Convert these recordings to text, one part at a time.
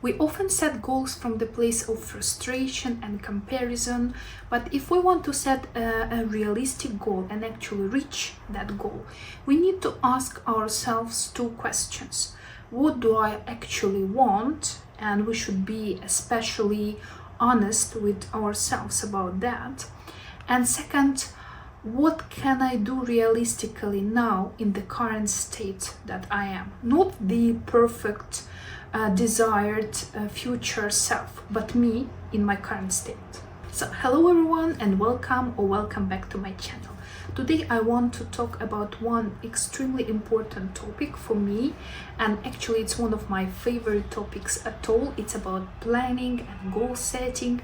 We often set goals from the place of frustration and comparison, but if we want to set a realistic goal and actually reach that goal, we need to ask ourselves two questions. What do I actually want? And we should be especially honest with ourselves about that. And second, what can I do realistically now in the current state that I am? Not the perfect desired future self, but me in my current state. So hello everyone and welcome back to my channel. Today I want to talk about one extremely important topic for me, and actually it's one of my favorite topics at all. It's about planning and goal setting,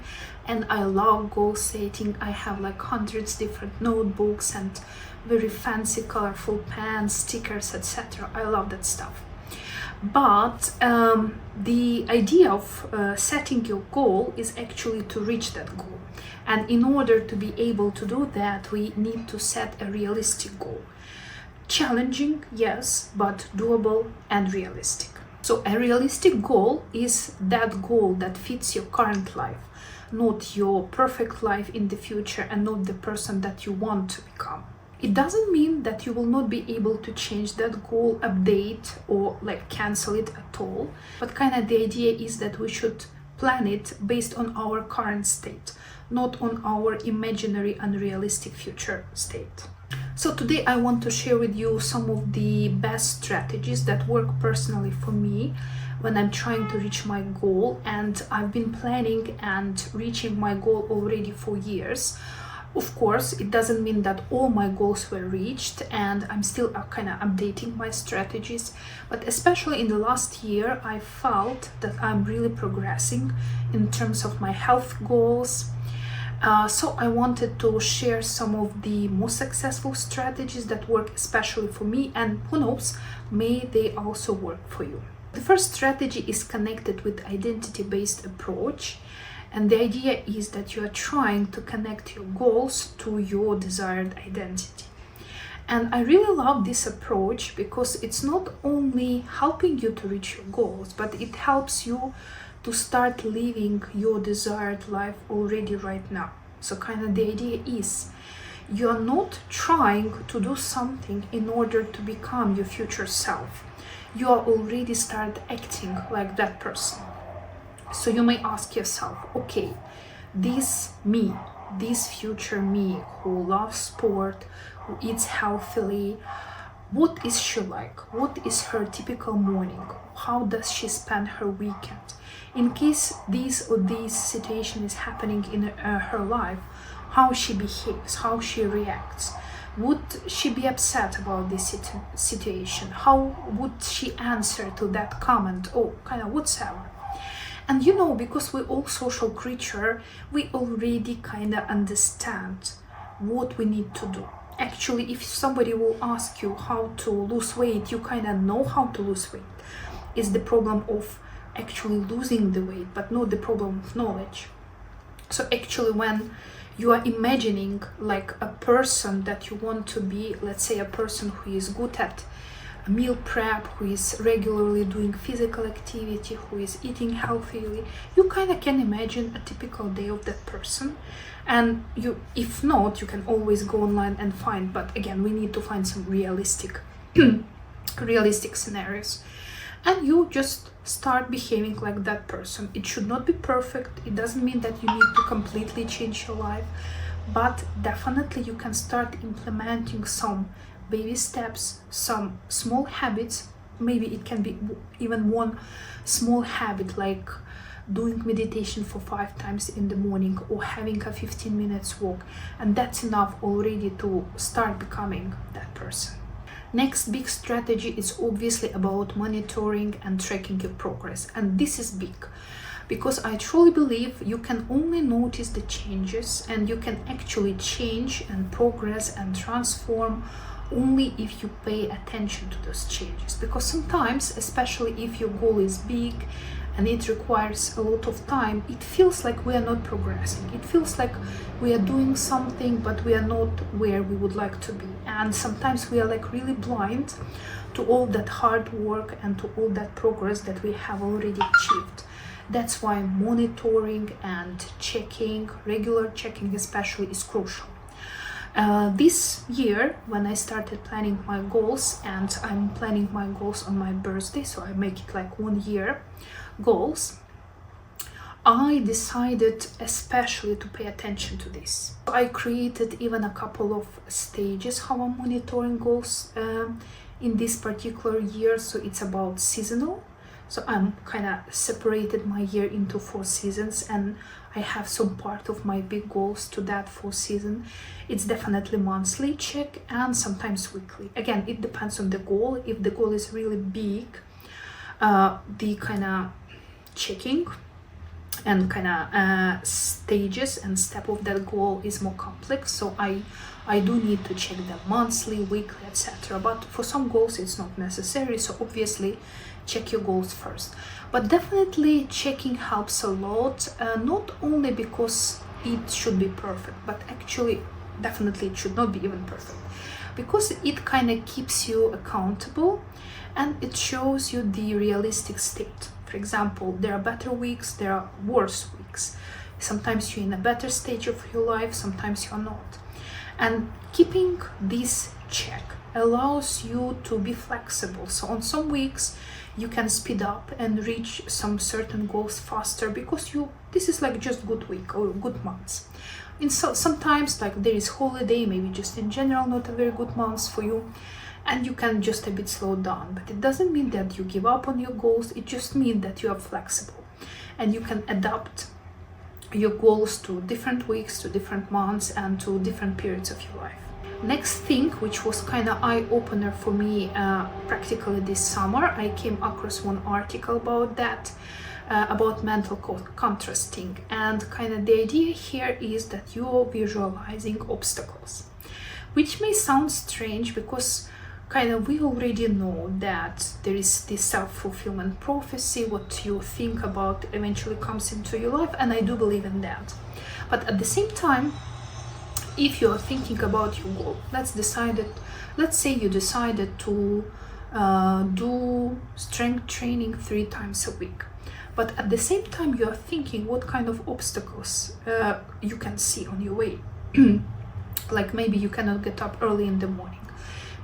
and I love goal setting. I have like hundreds different notebooks and very fancy colorful pens, stickers, etc. I love that stuff. But the idea of setting your goal is actually to reach that goal. And in order to be able to do that, we need to set a realistic goal. Challenging, yes, but doable and realistic. So a realistic goal is that goal that fits your current life, not your perfect life in the future and not the person that you want to become. It doesn't mean that you will not be able to change that goal, update, or like cancel it at all. But kind of the idea is that we should plan it based on our current state, not on our imaginary unrealistic future state. So today I want to share with you some of the best strategies that work personally for me when I'm trying to reach my goal, and I've been planning and reaching my goal already for years. Of course, it doesn't mean that all my goals were reached, and I'm still kind of updating my strategies. But especially in the last year, I felt that I'm really progressing in terms of my health goals. So I wanted to share some of the most successful strategies that work especially for me, and who knows, may they also work for you. The first strategy is connected with identity-based approach. And the idea is that you are trying to connect your goals to your desired identity. And I really love this approach because it's not only helping you to reach your goals, but it helps you to start living your desired life already right now. So kind of the idea is you are not trying to do something in order to become your future self. You are already start acting like that person. So you may ask yourself, okay, this me, this future me who loves sport, who eats healthily, what is she like? What is her typical morning? How does she spend her weekend? In case this or this situation is happening in her life, how she behaves, how she reacts. Would she be upset about this situation? How would she answer to that comment or kind of whatsoever? And you know, because we're all social creature, we already kind of understand what we need to do. Actually, if somebody will ask you how to lose weight, you kind of know how to lose weight. It's the problem of actually losing the weight, but not the problem of knowledge. So actually, when you are imagining like a person that you want to be, let's say a person who is good at meal prep, who is regularly doing physical activity, who is eating healthily, you kind of can imagine a typical day of that person. And you, if not, you can always go online and find, but again, we need to find some realistic scenarios. And you just start behaving like that person. It should not be perfect. It doesn't mean that you need to completely change your life, but definitely you can start implementing some baby steps, some small habits. Maybe it can be even one small habit like doing meditation for 5 times in the morning or having a 15 minutes walk, and that's enough already to start becoming that person. Next big strategy is obviously about monitoring and tracking your progress, and this is big because I truly believe you can only notice the changes and you can actually change and progress and transform only if you pay attention to those changes. Because sometimes, especially if your goal is big and it requires a lot of time, it feels like we are not progressing. It feels like we are doing something, but we are not where we would like to be. And sometimes we are like really blind to all that hard work and to all that progress that we have already achieved. That's why monitoring and checking, regular checking especially, is crucial. This year, when I started planning my goals, and I'm planning my goals on my birthday, so I make it like 1 year goals, I decided especially to pay attention to this. I created even a couple of stages how I'm monitoring goals in this particular year. So it's about seasonal. So I'm kind of separated my year into 4 seasons, and I have some part of my big goals to that 4 season. It's definitely monthly check and sometimes weekly. Again, it depends on the goal. If the goal is really big, the kind of checking and kind of stages and step of that goal is more complex, so I do need to check them monthly, weekly, etc. But for some goals it's not necessary, so obviously check your goals first. But definitely checking helps a lot, not only because it should be perfect, but actually definitely it should not be even perfect, because it kind of keeps you accountable and it shows you the realistic state. For example, there are better weeks, there are worse weeks. Sometimes you're in a better stage of your life, sometimes you're not. And keeping this check allows you to be flexible. So on some weeks you can speed up and reach some certain goals faster because this is like just good week or good months. And so sometimes like there is holiday, maybe just in general not a very good month for you, and you can just a bit slow down. But it doesn't mean that you give up on your goals, it just means that you are flexible and you can adapt your goals to different weeks, to different months, and to different periods of your life. Next thing, which was kind of eye-opener for me practically this summer, I came across one article about that, about mental contrasting, and kind of the idea here is that you're visualizing obstacles, which may sound strange because kind of we already know that there is this self-fulfillment prophecy. What you think about eventually comes into your life, and I do believe in that. But at the same time, if you're thinking about your goal, let's say you decided to do strength training 3 times a week, but at the same time you're thinking what kind of obstacles you can see on your way. Like maybe you cannot get up early in the morning,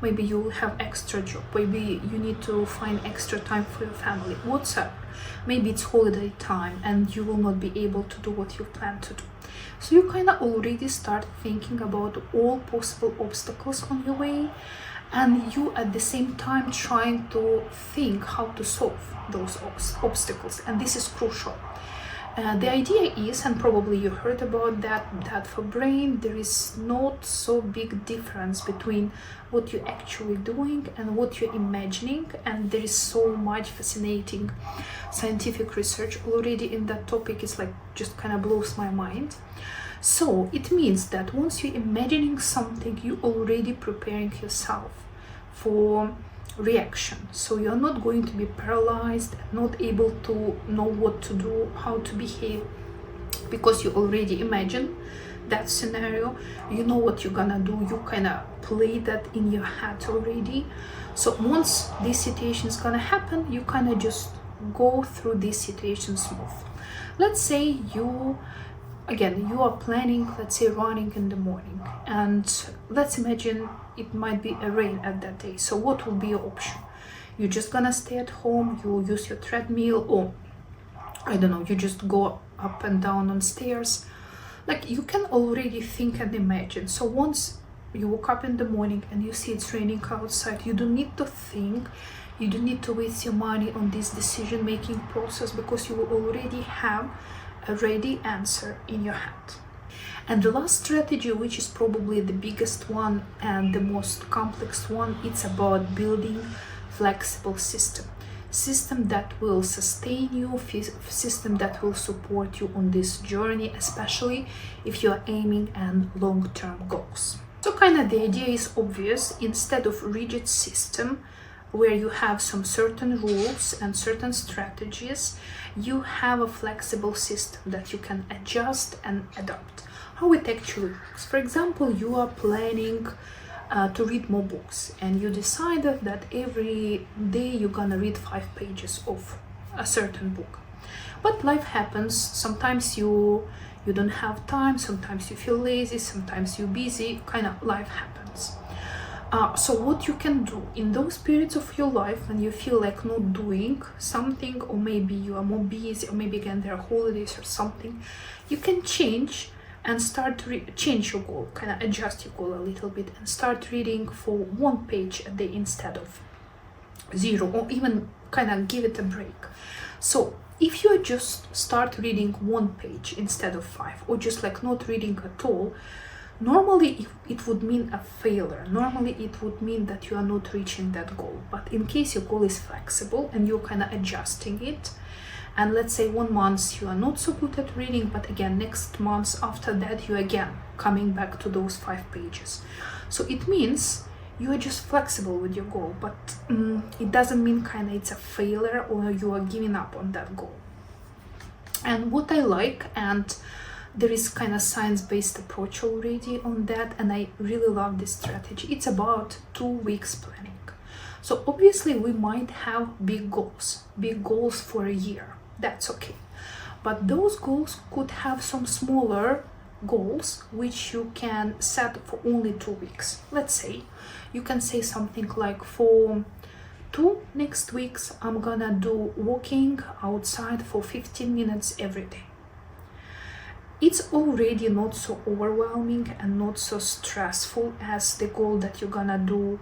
maybe you have extra job, maybe you need to find extra time for your family, whatsoever. Maybe it's holiday time and you will not be able to do what you plan to do. So you kind of already start thinking about all possible obstacles on your way, and you at the same time trying to think how to solve those obstacles, and this is crucial. The idea is, and probably you heard about that for brain there is not so big difference between what you're actually doing and what you're imagining, and there is so much fascinating scientific research already in that topic. It's like just kind of blows my mind. So it means that once you're imagining something, you're already preparing yourself for reaction, so you're not going to be paralyzed, not able to know what to do, how to behave, because you already imagine that scenario, you know what you're gonna do, you kind of play that in your head already. So once this situation is gonna happen, you kind of just go through this situation smooth. Let's say you are planning, let's say, running in the morning, and let's imagine it might be a rain at that day. So what will be your option? You're just gonna stay at home, you use your treadmill, or I don't know, you just go up and down on stairs. Like, you can already think and imagine. So once you woke up in the morning and you see it's raining outside, you don't need to think, you don't need to waste your money on this decision making process, because you already have a ready answer in your head. And the last strategy, which is probably the biggest one and the most complex one, it's about building flexible system that will sustain you, system that will support you on this journey, especially if you are aiming at long-term goals. So kind of the idea is obvious. Instead of rigid system where you have some certain rules and certain strategies, you have a flexible system that you can adjust and adapt. How it actually works. For example, you are planning to read more books, and you decided that every day you're gonna read 5 pages of a certain book. But life happens. Sometimes you don't have time, sometimes you feel lazy, sometimes you're busy, kind of life happens. So what you can do in those periods of your life when you feel like not doing something, or maybe you are more busy, or maybe again there are holidays or something, you can change and start to change your goal, kind of adjust your goal a little bit, and start reading for 1 page a day instead of 0, or even kind of give it a break. So if you just start reading 1 page instead of 5, or just like not reading at all, normally it would mean a failure. Normally it would mean that you are not reaching that goal. But in case your goal is flexible and you're kind of adjusting it, and let's say 1 month you are not so good at reading, but again next month after that you again coming back to those 5 pages. So it means you are just flexible with your goal, but it doesn't mean kind of it's a failure or you are giving up on that goal. And what I like, and there is kind of science-based approach already on that, and I really love this strategy. It's about 2 weeks planning. So obviously we might have big goals for a year. That's okay. But those goals could have some smaller goals which you can set for only 2 weeks. Let's say you can say something like, for 2 next weeks I'm gonna do walking outside for 15 minutes every day. It's already not so overwhelming and not so stressful as the goal that you're gonna do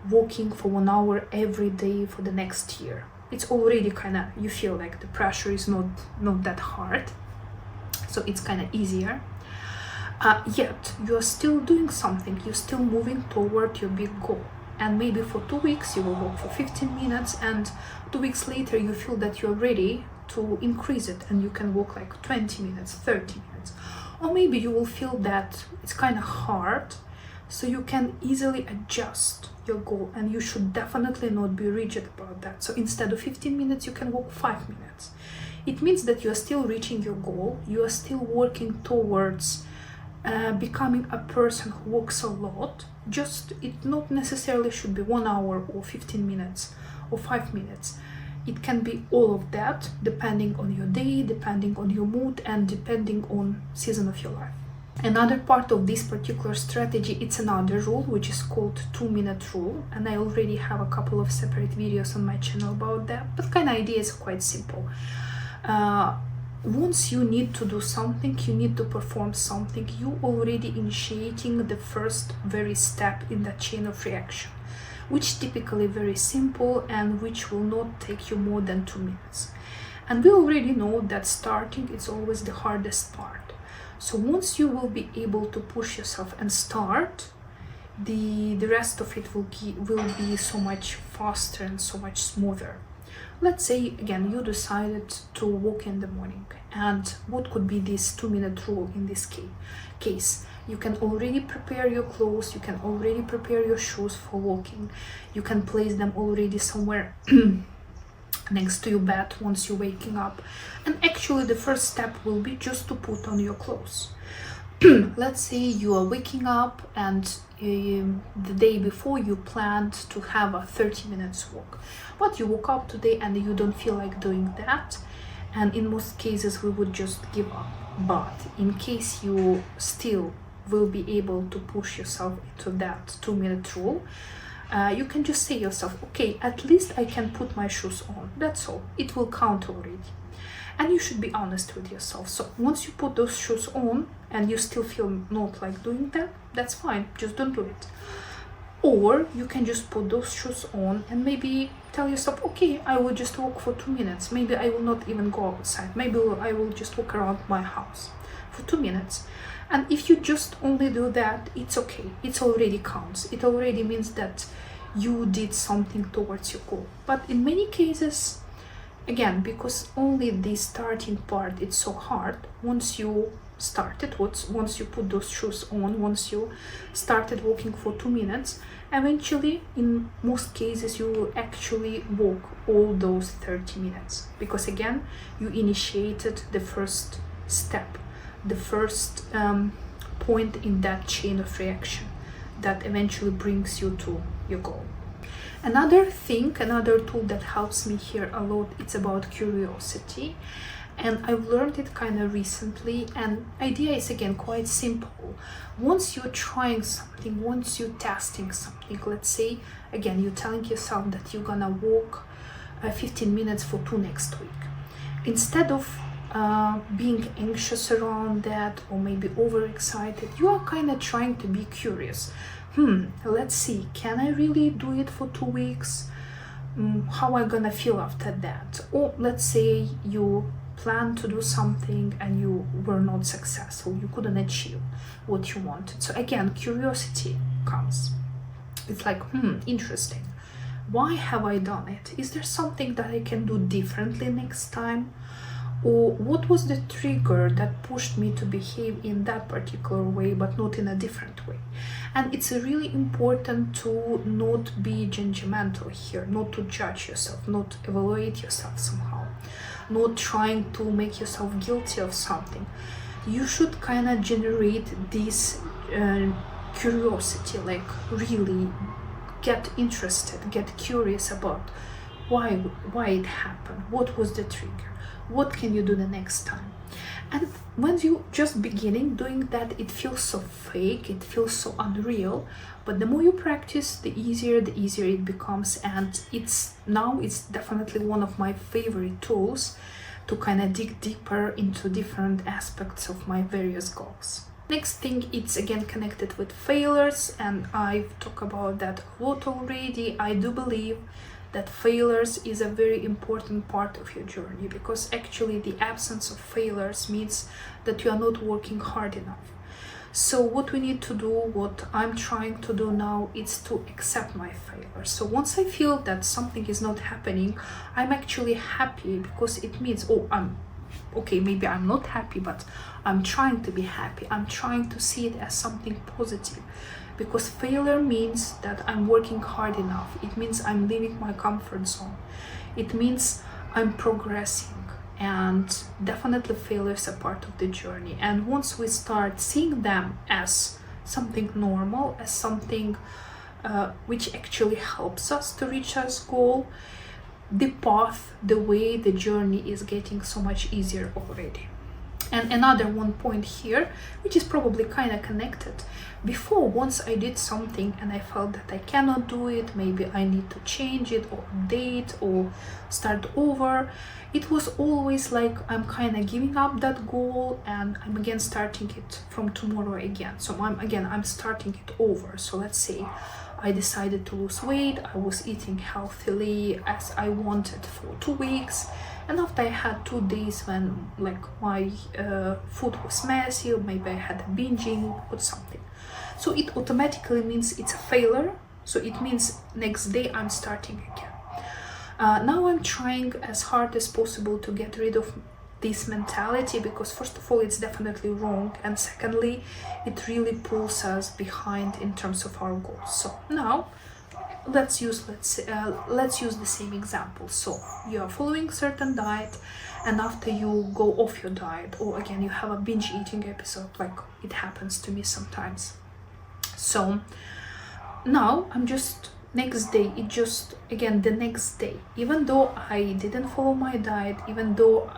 walking for 1 hour every day for the next year. It's already kind of, you feel like the pressure is not that hard, so it's kind of easier. Yet you're still doing something, you're still moving toward your big goal. And maybe for 2 weeks you will walk for 15 minutes, and 2 weeks later you feel that you're ready to increase it and you can walk like 20 minutes, 30 minutes. Or maybe you will feel that it's kind of hard, so you can easily adjust your goal, and you should definitely not be rigid about that. So instead of 15 minutes you can walk 5 minutes. It means that you are still reaching your goal, you are still working towards becoming a person who walks a lot. Just it not necessarily should be 1 hour or 15 minutes or 5 minutes. It can be all of that, depending on your day, depending on your mood, and depending on season of your life. Another part of this particular strategy, it's another rule which is called 2-minute rule, and I already have a couple of separate videos on my channel about that, but kind of idea is quite simple. Once you need to do something, you need to perform something, you already initiating the first very step in that chain of reaction, which typically very simple and which will not take you more than 2 minutes. And we already know that starting is always the hardest part. So once you will be able to push yourself and start, the rest of it will be so much faster and so much smoother. Let's say again you decided to walk in the morning, and what could be this 2-minute rule in this case? You can already prepare your clothes, you can already prepare your shoes for walking, you can place them already somewhere next to your bed once you're waking up, and actually the first step will be just to put on your clothes. Let's say you are waking up and the day before you planned to have a 30 minutes walk, but you woke up today and you don't feel like doing that, and in most cases we would just give up. But in case you still will be able to push yourself into that 2-minute rule, you can just say yourself, okay, at least I can put my shoes on, that's all, it will count already. And you should be honest with yourself. So once you put those shoes on and you still feel not like doing that, that's fine, just don't do it. Or you can just put those shoes on and maybe tell yourself, okay, I will just walk for 2 minutes, maybe I will not even go outside, maybe I will just walk around my house for 2 minutes. And if you just only do that, it's okay, it already counts, it already means that you did something towards your goal. But in many cases, again, because only the starting part is so hard, once you started, once you put those shoes on, once you started walking for 2 minutes, eventually in most cases you will actually walk all those 30 minutes, because again you initiated the first step, the first point in that chain of reaction that eventually brings you to your goal. Another tool that helps me here a lot, it's about curiosity. And I've learned it kind of recently, and idea is again quite simple. Once you're trying something, once you're testing something, let's say again you're telling yourself that you're gonna walk 15 minutes for 2 next week. Instead of being anxious around that or maybe overexcited, you are kind of trying to be curious. Let's see, can I really do it for 2 weeks? How am I gonna feel after that? Or let's say you plan to do something and you were not successful, you couldn't achieve what you wanted. So again, curiosity comes. It's like, interesting. Why have I done it? Is there something that I can do differently next time? Or what was the trigger that pushed me to behave in that particular way but not in a different way? And it's really important to not be judgmental here, not to judge yourself, not evaluate yourself somehow, not trying to make yourself guilty of something. You should kind of generate this curiosity, like really get interested, get curious about why it happened, what was the trigger, what can you do the next time. And when you just beginning doing that, it feels so fake, it feels so unreal, but the more you practice, the easier it becomes. And it's definitely one of my favorite tools to kind of dig deeper into different aspects of my various goals. Next thing, it's again connected with failures, and I've talked about that a lot already. I do believe that failures is a very important part of your journey, because actually the absence of failures means that you are not working hard enough. So what we need to do, what I'm trying to do now, is to accept my failures. So once I feel that something is not happening, I'm actually happy, because it means, maybe I'm not happy, but I'm trying to be happy. I'm trying to see it as something positive, because failure means that I'm working hard enough. It means I'm leaving my comfort zone. It means I'm progressing. And definitely failures are part of the journey. And once we start seeing them as something normal, as something which actually helps us to reach our goal, the path, the way, the journey is getting so much easier already. And another one point here, which is probably kind of connected. Before, once I did something and I felt that I cannot do it, maybe I need to change it or update or start over, it was always like I'm kind of giving up that goal and I'm again starting it from tomorrow again. So I'm starting it over. So let's say I decided to lose weight, I was eating healthily as I wanted for 2 weeks, and after I had 2 days when my food was messy, or maybe I had a binging or something. So it automatically means it's a failure. So it means next day I'm starting again. Now I'm trying as hard as possible to get rid of this mentality, because first of all, it's definitely wrong, and secondly, it really pulls us behind in terms of our goals. So now let's use the same example. So you are following certain diet, and after you go off your diet, or again you have a binge eating episode, like it happens to me sometimes. So now I'm just the next day, even though I didn't follow my diet, even though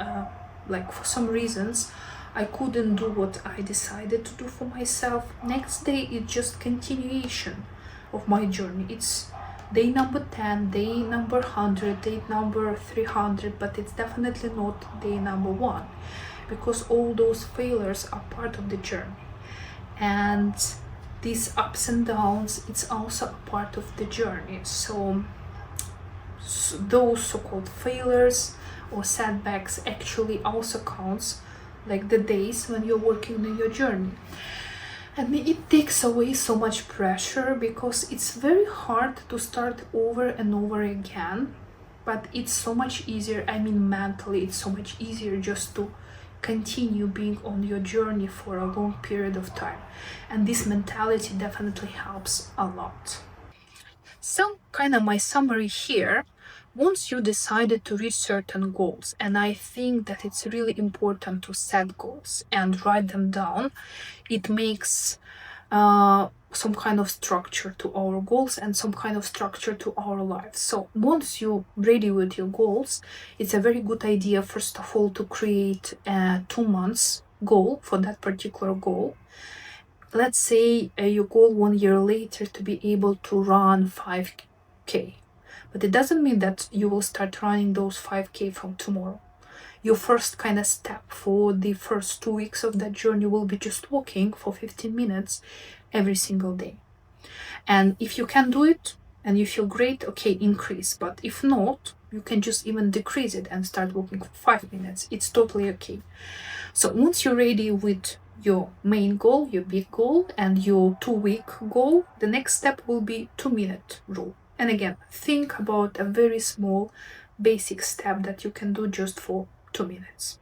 for some reasons I couldn't do what I decided to do for myself, next day it's just continuation of my journey. It's day number 10, day number 100, day number 300, but it's definitely not day number 1, because all those failures are part of the journey. And these ups and downs, it's also a part of the journey. So those so-called failures or setbacks actually also counts like the days when you're working on your journey. And it takes away so much pressure, because it's very hard to start over and over again, but it's so much easier, mentally it's so much easier just to continue being on your journey for a long period of time. And this mentality definitely helps a lot. So kind of my summary here, once you decided to reach certain goals, and I think that it's really important to set goals and write them down, it makes some kind of structure to our goals and some kind of structure to our lives. So once you're ready with your goals, it's a very good idea, first of all, to create a 2 months goal for that particular goal. Let's say your goal 1 year later to be able to run 5K. But it doesn't mean that you will start running those 5K from tomorrow. Your first kind of step for the first 2 weeks of that journey will be just walking for 15 minutes every single day. And if you can do it and you feel great, okay, increase. But if not, you can just even decrease it and start walking for 5 minutes. It's totally okay. So once you're ready with your main goal, your big goal, and your 2-week goal, the next step will be 2-minute rule. And again, think about a very small basic step that you can do just for 2 minutes.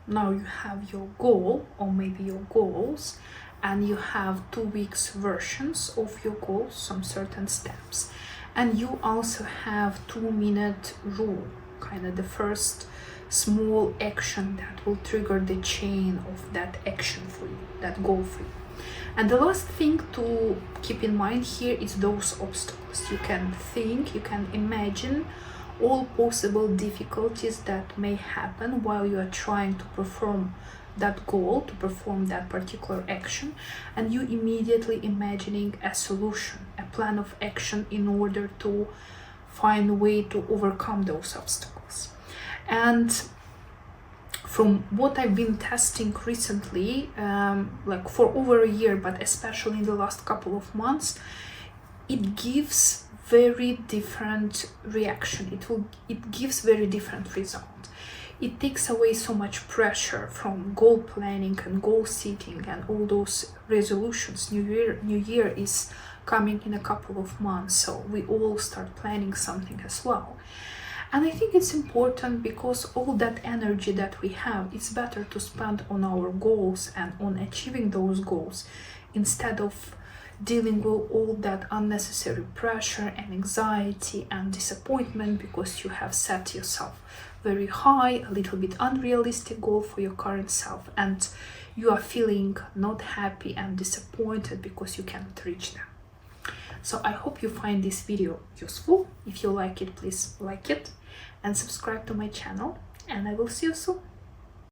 Now you have your goal, or maybe your goals, and you have 2 weeks versions of your goals, some certain steps. And you also have 2-minute rule, kind of the first small action that will trigger the chain of that action for you, that goal for you. And the last thing to keep in mind here is those obstacles. You can think, you can imagine all possible difficulties that may happen while you are trying to perform that goal, to perform that particular action, and you immediately imagining a solution, a plan of action in order to find a way to overcome those obstacles. And from what I've been testing recently, like for over a year, but especially in the last couple of months, it gives very different reaction. It gives very different result. It takes away so much pressure from goal planning and goal setting and all those resolutions. New year is coming in a couple of months, so we all start planning something as well. And I think it's important because all that energy that we have, it's better to spend on our goals and on achieving those goals instead of dealing with all that unnecessary pressure and anxiety and disappointment because you have set yourself very high, a little bit unrealistic goal for your current self, and you are feeling not happy and disappointed because you cannot reach them. So I hope you find this video useful. If you like it, please like it and subscribe to my channel, and I will see you soon.